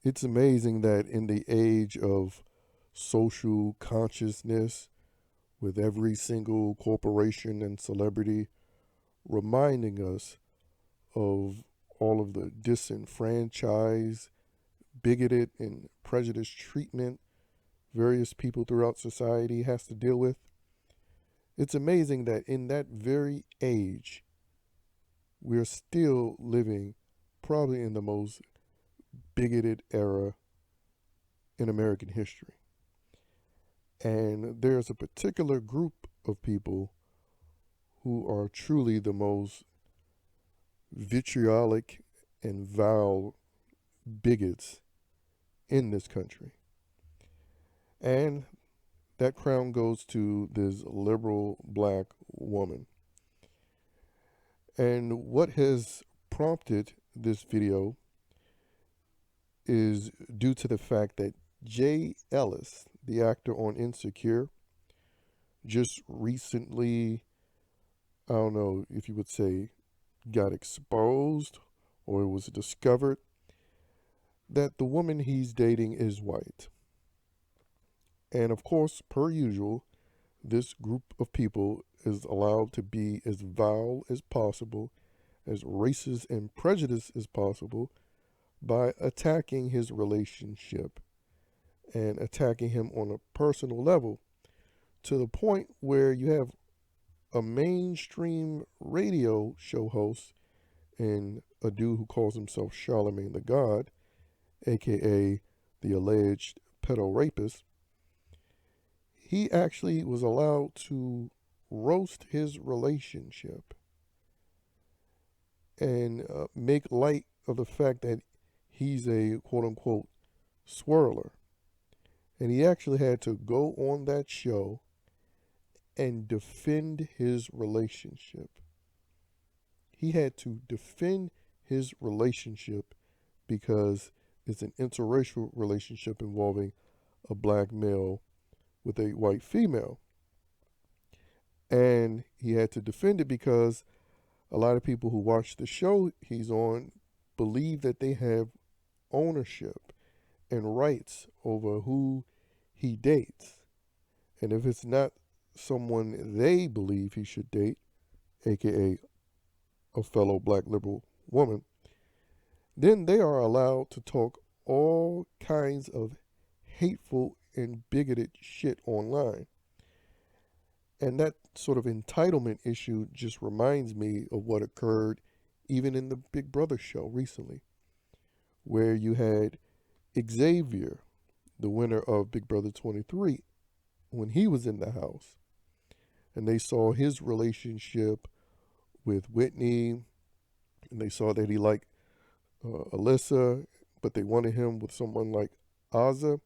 It's amazing that in the age of social consciousness, with every single corporation and celebrity reminding us of all of the disenfranchised, bigoted, and prejudiced treatment various people throughout society has to deal with, it's amazing that in that very age, we're still living probably in the most bigoted era in American history. And there's a particular group of people who are truly the most vitriolic and vile bigots in this country. And that crown goes to this liberal black woman. And what has prompted this video is due to the fact that Jay Ellis, the actor on Insecure, just recently, I don't know if you would say, got exposed or it was discovered that the woman he's dating is white. And of course, per usual, this group of people is allowed to be as vile as possible, as racist and prejudiced as possible, by attacking his relationship and attacking him on a personal level to the point where you have a mainstream radio show host and a dude who calls himself Charlemagne the God, aka the alleged pedo rapist. He actually was allowed to roast his relationship and make light of the fact that he's a quote unquote swirler. And he actually had to go on that show and defend his relationship. He had to defend his relationship because it's an interracial relationship involving a black male with a white female. And he had to defend it because a lot of people who watch the show he's on believe that they have ownership and rights over who he dates. And if it's not someone they believe he should date, aka a fellow black liberal woman, then they are allowed to talk all kinds of hateful and bigoted shit online. And that sort of entitlement issue just reminds me of what occurred even in the Big Brother show recently, where you had Xavier, the winner of Big Brother 23, when he was in the house. And they saw his relationship with Whitney, and they saw that he liked Alyssa, but they wanted him with someone like Azza.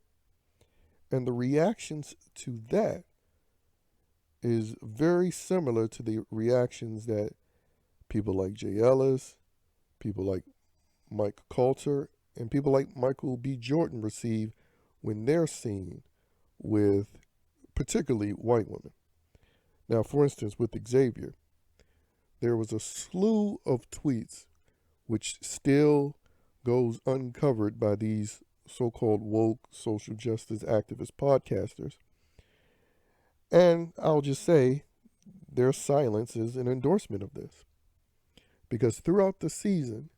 And the reactions to that is very similar to the reactions that people like Jay Ellis, people like Mike Colter, and people like Michael B. Jordan receive when they're seen with particularly white women. Now, for instance, with Xavier, there was a slew of tweets which still goes uncovered by these so-called woke social justice activist podcasters. And I'll just say their silence is an endorsement of this. Because throughout the season,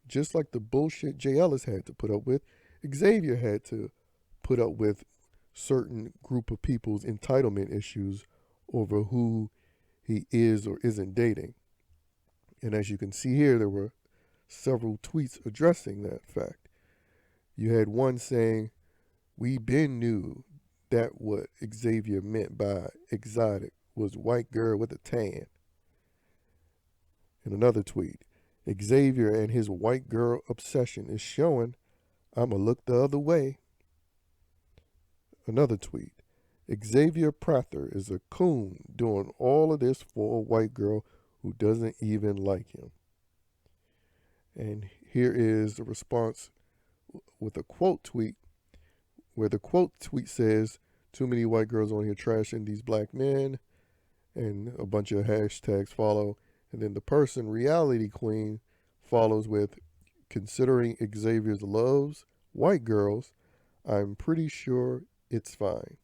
just like the bullshit Jay Ellis had to put up with, Xavier had to put up with certain group of people's entitlement issues over who he is or isn't dating. And as you can see here, there were several tweets addressing that fact. You had one saying, "We been knew that what Xavier meant by exotic was white girl with a tan." In another tweet, "Xavier and his white girl obsession is showing. I'ma look the other way." Another tweet, "Xavier Prather is a coon doing all of this for a white girl who doesn't even like him." And here is the response with a quote tweet, where the quote tweet says, "Too many white girls on here trashing these black men," and a bunch of hashtags follow. And then the person, Reality Queen, follows with, "Considering Xavier's loves white girls, I'm pretty sure it's fine.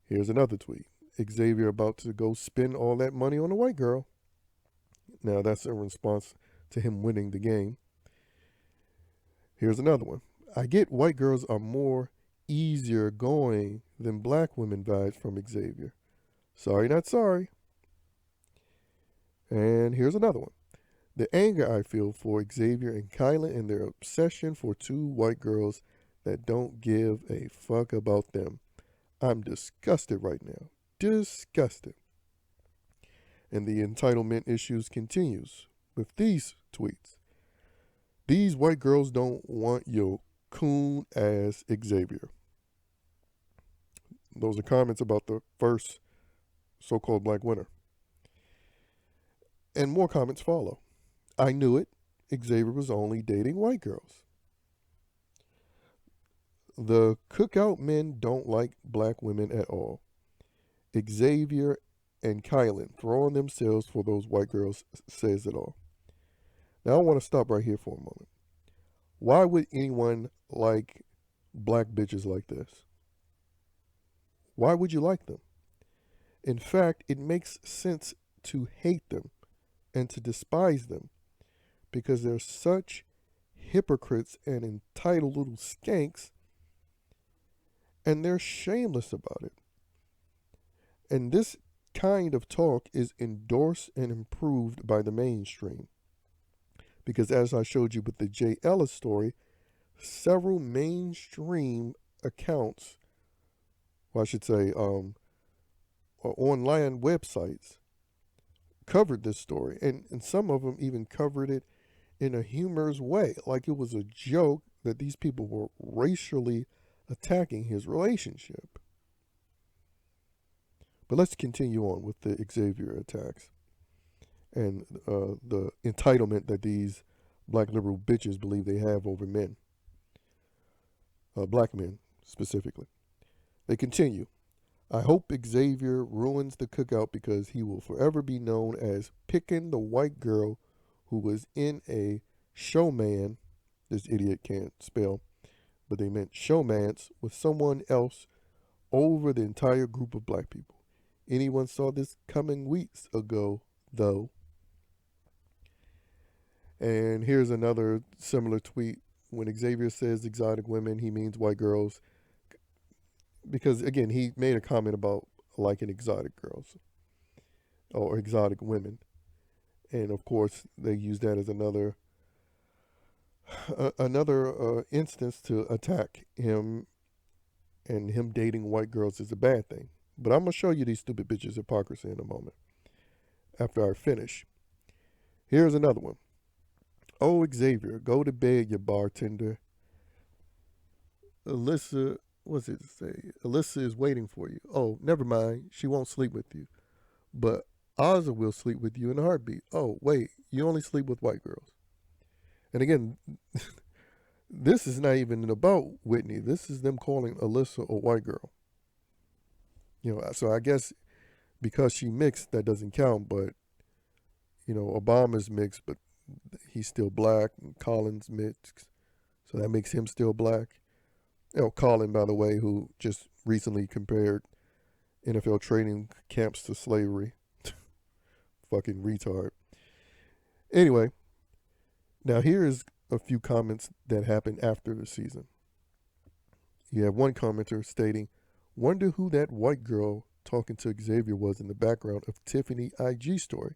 Here's another tweet. Xavier about to go spend all that money on a white girl. Now that's in response to him winning the game. Here's another one. I get white girls are more easier going than black women vibes from Xavier. Sorry, not sorry. And here's another one. The anger I feel for Xavier and Kyla and their obsession for two white girls that don't give a fuck about them. I'm disgusted right now. Disgusted. And the entitlement issues continues with these tweets. These white girls don't want your coon ass Xavier. Those are comments about the first so-called black winner. And more comments follow. I knew it. Xavier was only dating white girls. The cookout men don't like black women at all. Xavier and Kylan throwing themselves for those white girls says it all. Now I want to stop right here for a moment. Why would anyone like black bitches like this? Why would you like them? In fact, it makes sense to hate them and to despise them because they're such hypocrites and entitled little skanks, and they're shameless about it. And this kind of talk is endorsed and improved by the mainstream. Because as I showed you with the J. Ellis story, several mainstream accounts, or I should say online websites, covered this story. And some of them even covered it in a humorous way, like it was a joke that these people were racially attacking his relationship. But let's continue on with the Xavier attacks and the entitlement that these black liberal bitches believe they have over men, black men specifically. They continue. I hope Xavier ruins the cookout because he will forever be known as picking the white girl who was in a showman. This idiot can't spell, but they meant showmance with someone else over the entire group of black people. Anyone saw this coming weeks ago, though. And here's another similar tweet. When Xavier says exotic women, he means white girls. Because, again, he made a comment about liking exotic girls or exotic women. And, of course, they use that as another instance to attack him, and him dating white girls is a bad thing. But I'm going to show you these stupid bitches' hypocrisy in a moment after I finish. Here's another one. Oh, Xavier, go to bed, you bartender. Alyssa, what's it say? Alyssa is waiting for you. Oh, never mind. She won't sleep with you. But Ozza will sleep with you in a heartbeat. Oh, wait, you only sleep with white girls. And again, this is not even about Whitney. This is them calling Alyssa a white girl. You know, so I guess because she mixed, that doesn't count. But, you know, Obama's mixed, but he's still black. And Colin's mixed, so that makes him still black. You know, Colin, by the way, who just recently compared NFL training camps to slavery. Fucking retard. Anyway, now here is a few comments that happened after the season. You have one commenter stating, wonder who that white girl talking to Xavier was in the background of Tiffany IG story.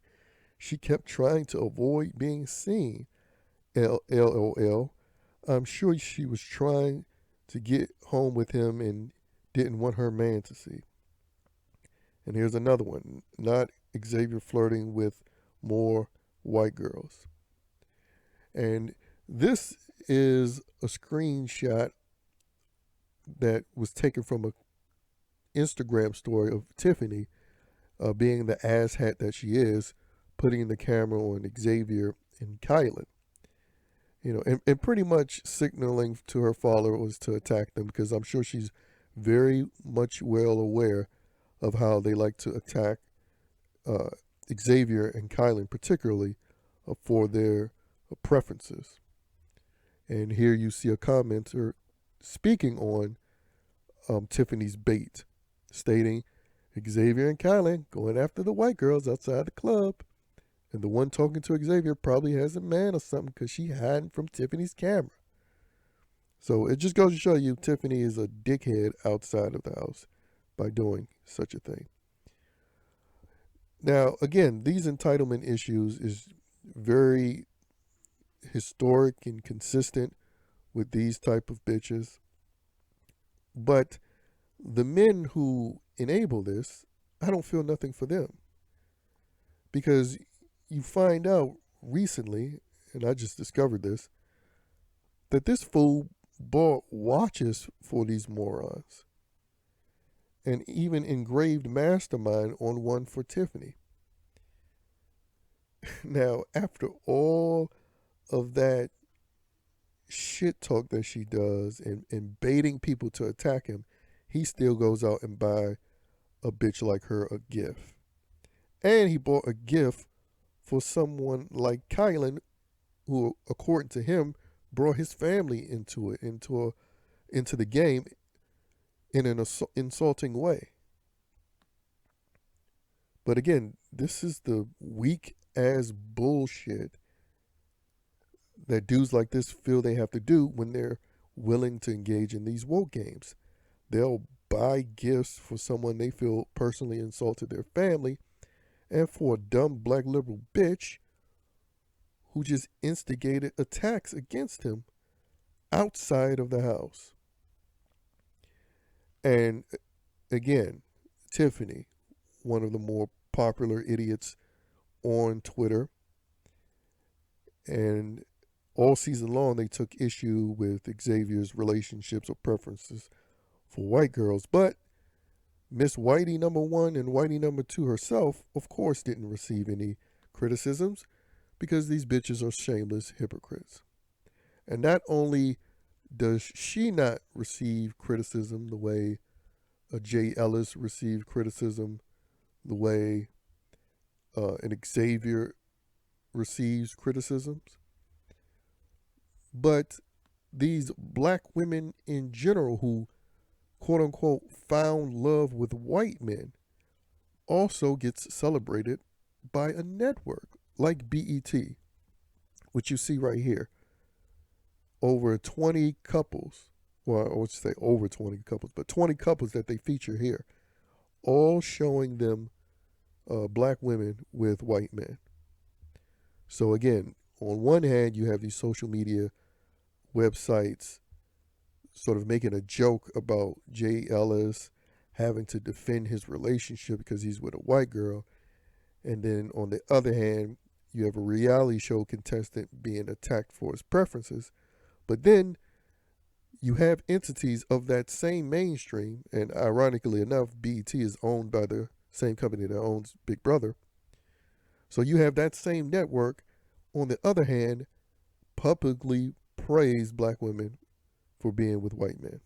She kept trying to avoid being seen. LOL. I'm sure she was trying to get home with him and didn't want her man to see. And here's another one. Not Xavier flirting with more white girls. And this is a screenshot that was taken from a Instagram story of Tiffany being the asshat that she is, putting the camera on Xavier and Kylan. You know, and pretty much signaling to her followers to attack them, because I'm sure she's very much well aware of how they like to attack Xavier and Kylan, particularly for their preferences. And here you see a commenter speaking on Tiffany's bait, stating Xavier and Kylan going after the white girls outside the club. And the one talking to Xavier probably has a man or something because she hiding from Tiffany's camera. So it just goes to show you Tiffany is a dickhead outside of the house by doing such a thing. Now, again, these entitlement issues is very historic and consistent with these type of bitches. But the men who enable this, I don't feel nothing for them. Because you find out recently, and I just discovered this, that this fool bought watches for these morons. And even engraved mastermind on one for Tiffany. Now, after all of that shit talk that she does and baiting people to attack him, he still goes out and buy a bitch like her a gift. And he bought a gift for someone like Kylan, who, according to him, brought his family into the game in an insulting way. But again, this is the weak ass bullshit that dudes like this feel they have to do when they're willing to engage in these woke games. They'll buy gifts for someone they feel personally insulted their family, and for a dumb black liberal bitch who just instigated attacks against him outside of the house. And again, Tiffany, one of the more popular idiots on Twitter, and all season long they took issue with Xavier's relationships or preferences for white girls. But Miss Whitey number one and Whitey number two herself, of course, didn't receive any criticisms because these bitches are shameless hypocrites. And not only does she not receive criticism the way a Jay Ellis received criticism, the way an Xavier receives criticisms, but these black women in general who quote unquote found love with white men also gets celebrated by a network like BET, which you see right here. Over 20 couples, well, I would say over 20 couples, but 20 couples that they feature here, all showing them black women with white men. So again, on one hand, you have these social media websites sort of making a joke about Jay Ellis having to defend his relationship because he's with a white girl. And then on the other hand, you have a reality show contestant being attacked for his preferences. But then you have entities of that same mainstream, and ironically enough, BET is owned by the same company that owns Big Brother. So you have that same network, on the other hand, publicly praise black women for being with white men.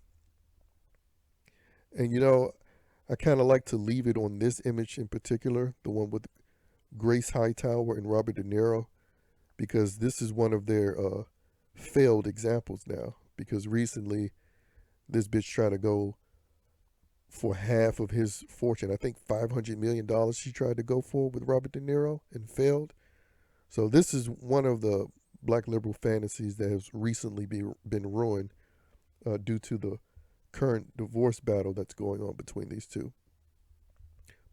And you know, I kind of like to leave it on this image in particular, the one with Grace Hightower and Robert De Niro, because this is one of their failed examples now. Because recently, this bitch tried to go for half of his fortune. I think $500 million she tried to go for with Robert De Niro and failed. So this is one of the black liberal fantasies that has recently been ruined due to the current divorce battle that's going on between these two.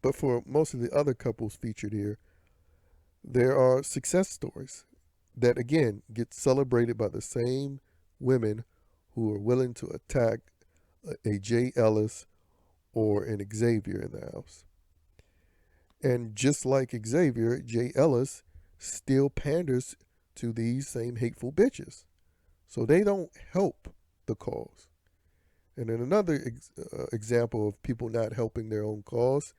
But for most of the other couples featured here, there are success stories that, again, get celebrated by the same women who are willing to attack a Jay Ellis or an Xavier in the house. And just like Xavier, Jay Ellis still panders to these same hateful bitches. So they don't help the cause. And then another example of people not helping their own cause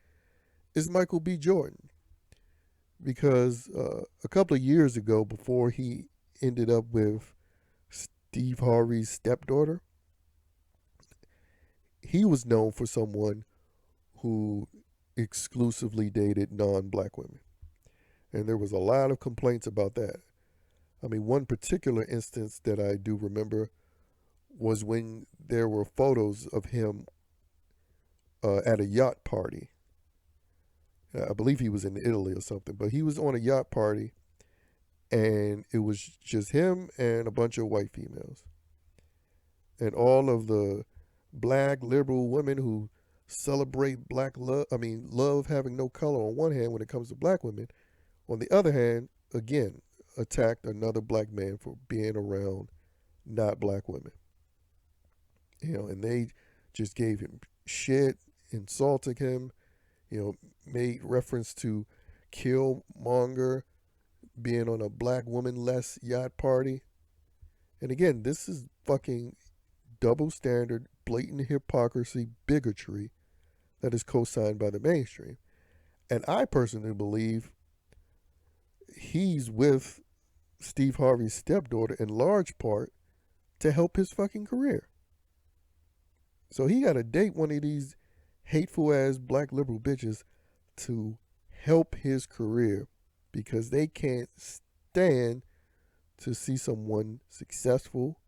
is Michael B. Jordan. Because a couple of years ago, before he ended up with Steve Harvey's stepdaughter, he was known for someone who exclusively dated non-black women. And there was a lot of complaints about that. I mean, one particular instance that I do remember was when there were photos of him at a yacht party. I believe he was in Italy or something, but he was on a yacht party, and it was just him and a bunch of white females. And all of the black liberal women who celebrate black love, I mean, love having no color on one hand when it comes to black women, on the other hand, again, attacked another black man for being around not black women. And they just gave him shit, insulted him, made reference to Killmonger being on a black woman less yacht party. And again, this is fucking double standard, blatant hypocrisy, bigotry that is co signed by the mainstream. And I personally believe he's with Steve Harvey's stepdaughter in large part to help his fucking career. So he got to date one of these hateful ass black liberal bitches to help his career because they can't stand to see someone successful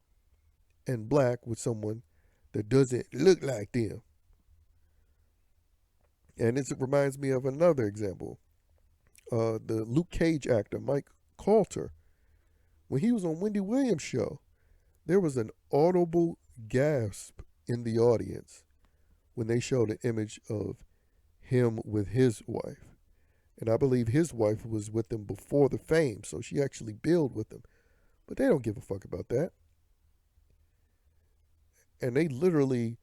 and black with someone that doesn't look like them. And this reminds me of another example. The Luke Cage actor, Mike Colter, when he was on Wendy Williams' show, there was an audible gasp in the audience when they showed an image of him with his wife. And I believe his wife was with him before the fame, so she actually billed with him. But they don't give a fuck about that. And they literally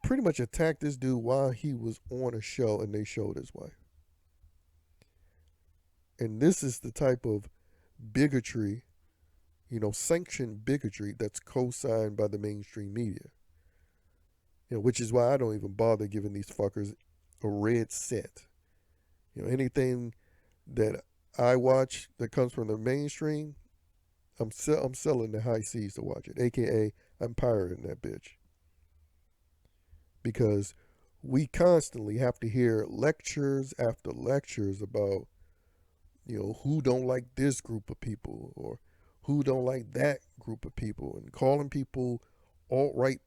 pretty much attacked this dude while he was on a show and they showed his wife. And this is the type of bigotry, sanctioned bigotry that's co-signed by the mainstream media. Which is why I don't even bother giving these fuckers a red cent. Anything that I watch that comes from the mainstream, I'm selling the high seas to watch it, aka I'm pirating that bitch. Because we constantly have to hear lectures after lectures about, who don't like this group of people or who don't like that group of people, and calling people alt-right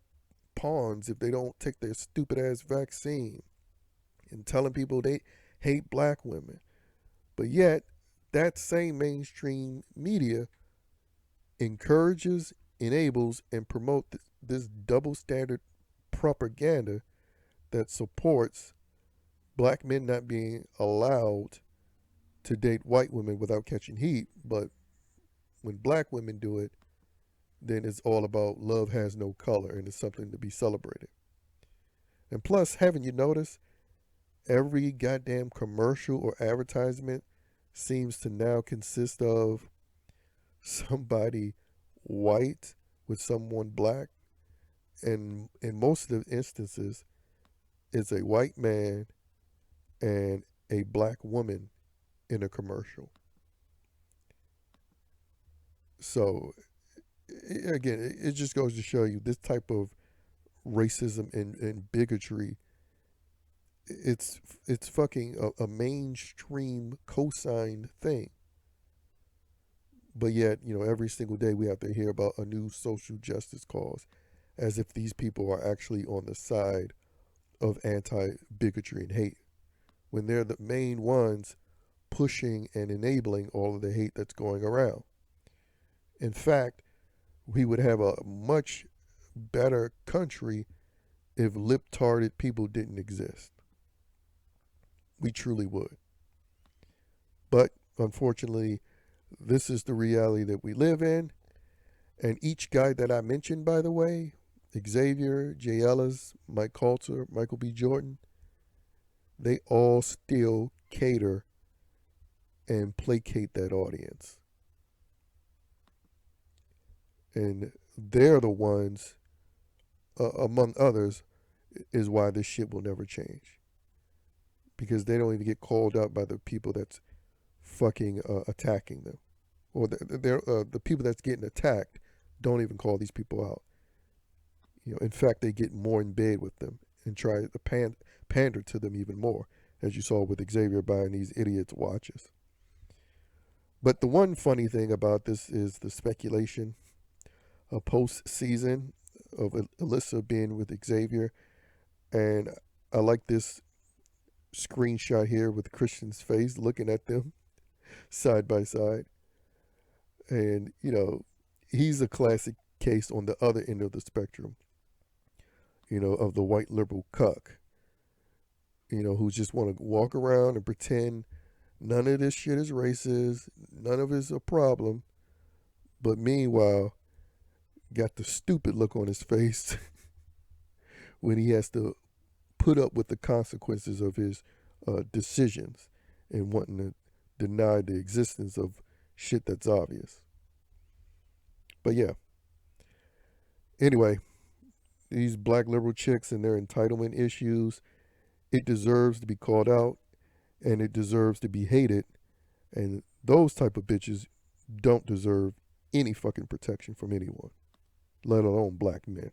pawns if they don't take their stupid ass vaccine, and telling people they hate black women. But yet, that same mainstream media encourages, enables, and promotes this double standard propaganda that supports black men not being allowed to date white women without catching heat. But when black women do it, then it's all about love has no color and it's something to be celebrated. And plus, haven't you noticed, every goddamn commercial or advertisement seems to now consist of somebody white with someone black? And in most of the instances, it's a white man and a black woman in a commercial. So, again, it just goes to show you this type of racism and bigotry. It's fucking a mainstream co-signed thing. But yet, every single day we have to hear about a new social justice cause, as if these people are actually on the side of anti-bigotry and hate, when they're the main ones pushing and enabling all of the hate that's going around. In fact, we would have a much better country if lip-tarded people didn't exist. We truly would. But unfortunately, this is the reality that we live in. And each guy that I mentioned, by the way, Xavier, Ellis, Mike Colter, Michael B. Jordan, they all still cater and placate that audience. And they're the ones, among others, is why this shit will never change. Because they don't even get called out by the people that's fucking attacking them. Or the people that's getting attacked don't even call these people out. In fact, they get more in bed with them and try to pander to them even more, as you saw with Xavier buying these idiots' watches. But the one funny thing about this is the speculation post season of Alyssa being with Xavier. And I like this screenshot here with Christian's face looking at them side by side. And, he's a classic case on the other end of the spectrum, of the white liberal cuck, who just want to walk around and pretend none of this shit is racist, none of it's a problem. But meanwhile, got the stupid look on his face when he has to put up with the consequences of his decisions and wanting to deny the existence of shit that's obvious. But yeah. Anyway, these black liberal chicks and their entitlement issues, it deserves to be called out and it deserves to be hated. And those type of bitches don't deserve any fucking protection from anyone, let alone black men.